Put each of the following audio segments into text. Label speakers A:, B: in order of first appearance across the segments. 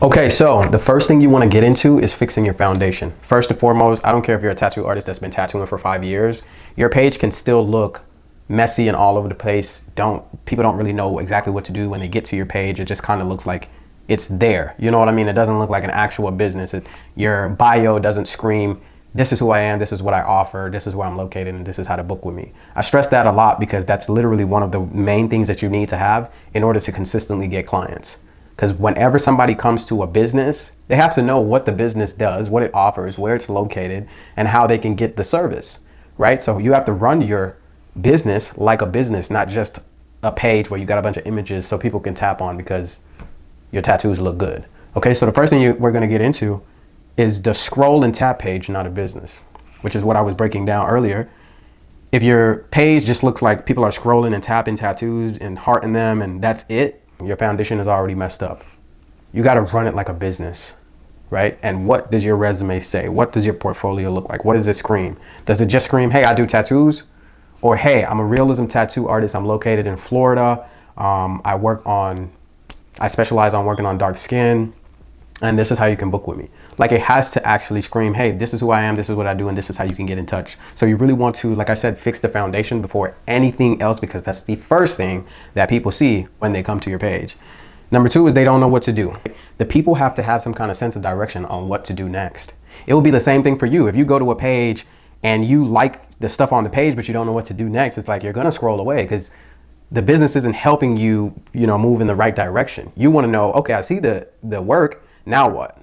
A: Okay, so the first thing you want to get into is fixing your foundation. First and foremost, I don't care if you're a tattoo artist that's been tattooing for 5 years, your page can still look messy and all over the place. People don't really know exactly what to do when they get to your page. It just kind of looks like it's there. You know what I mean? It doesn't look like an actual business. Your bio doesn't scream, this is who I am, this is what I offer, this is where I'm located, and this is how to book with me. I stress that a lot because that's literally one of the main things that you need to have in order to consistently get clients. Because whenever somebody comes to a business, they have to know what the business does, what it offers, where it's located, and how they can get the service, right? So you have to run your business like a business, not just a page where you got a bunch of images so people can tap on because your tattoos look good. Okay, so the first thing we're gonna get into is the scroll and tap page, not a business, which is what I was breaking down earlier. If your page just looks like people are scrolling and tapping tattoos and hearting them and that's it, your foundation is already messed up. You got to run it like a business, right? And what does your resume say? What does your portfolio look like? What does it scream? Does it just scream, hey, I do tattoos? Or hey, I'm a realism tattoo artist. I'm located in Florida. I specialize on working on dark skin. And this is how you can book with me. Like it has to actually scream, hey, this is who I am, this is what I do, and this is how you can get in touch. So you really want to, like I said, fix the foundation before anything else, because that's the first thing that people see when they come to your page. Number two is they don't know what to do. The people have to have some kind of sense of direction on what to do next. It will be the same thing for you. If you go to a page and you like the stuff on the page, but you don't know what to do next, it's like you're gonna scroll away because the business isn't helping you, move in the right direction. You wanna know, okay, I see the work, now what?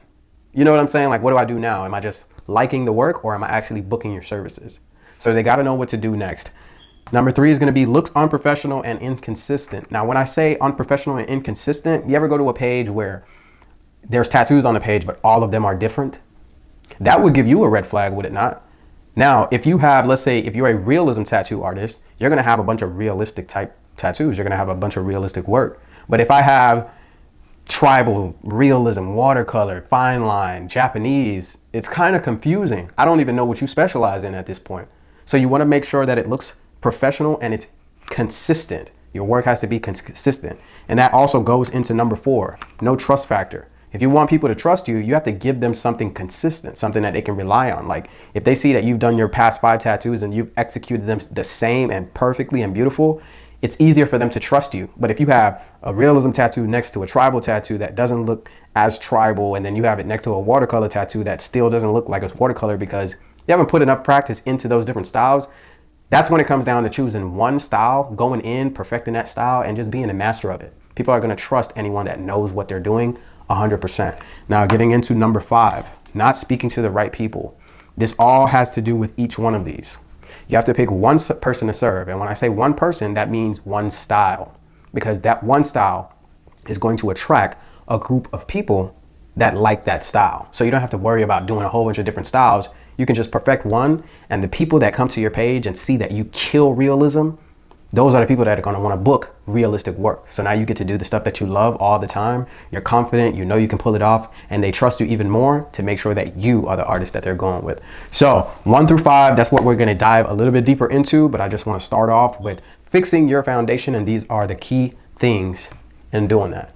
A: You know what I'm saying? Like, what do I do now? Am I just liking the work or am I actually booking your services? So they got to know what to do next. Number three is going to be looks unprofessional and inconsistent. Now, when I say unprofessional and inconsistent, you ever go to a page where there's tattoos on the page, but all of them are different? That would give you a red flag, would it not? Now, if you have, let's say, if you're a realism tattoo artist, you're going to have a bunch of realistic type tattoos. You're going to have a bunch of realistic work. But if I have tribal, realism, watercolor, fine line, Japanese, it's kind of confusing. I don't even know what you specialize in at this point. So you want to make sure that it looks professional and it's consistent. Your work has to be consistent. And that also goes into number four, no trust factor. If you want people to trust you, you have to give them something consistent, something that they can rely on. Like if they see that you've done your past 5 tattoos and you've executed them the same and perfectly and beautiful, it's easier for them to trust you. But if you have a realism tattoo next to a tribal tattoo that doesn't look as tribal, and then you have it next to a watercolor tattoo that still doesn't look like it's watercolor because you haven't put enough practice into those different styles, that's when it comes down to choosing one style, going in, perfecting that style, and just being a master of it. People are going to trust anyone that knows what they're doing 100%. Now, getting into number 5, not speaking to the right people. This all has to do with each one of these. You have to pick one person to serve. And when I say one person, that means one style, because that one style is going to attract a group of people that like that style. So you don't have to worry about doing a whole bunch of different styles. You can just perfect one, and the people that come to your page and see that you kill realism, those are the people that are going to want to book realistic work. So now you get to do the stuff that you love all the time. You're confident, you know you can pull it off, and they trust you even more to make sure that you are the artist that they're going with. So 1 through 5, that's what we're going to dive a little bit deeper into, but I just want to start off with fixing your foundation, and these are the key things in doing that.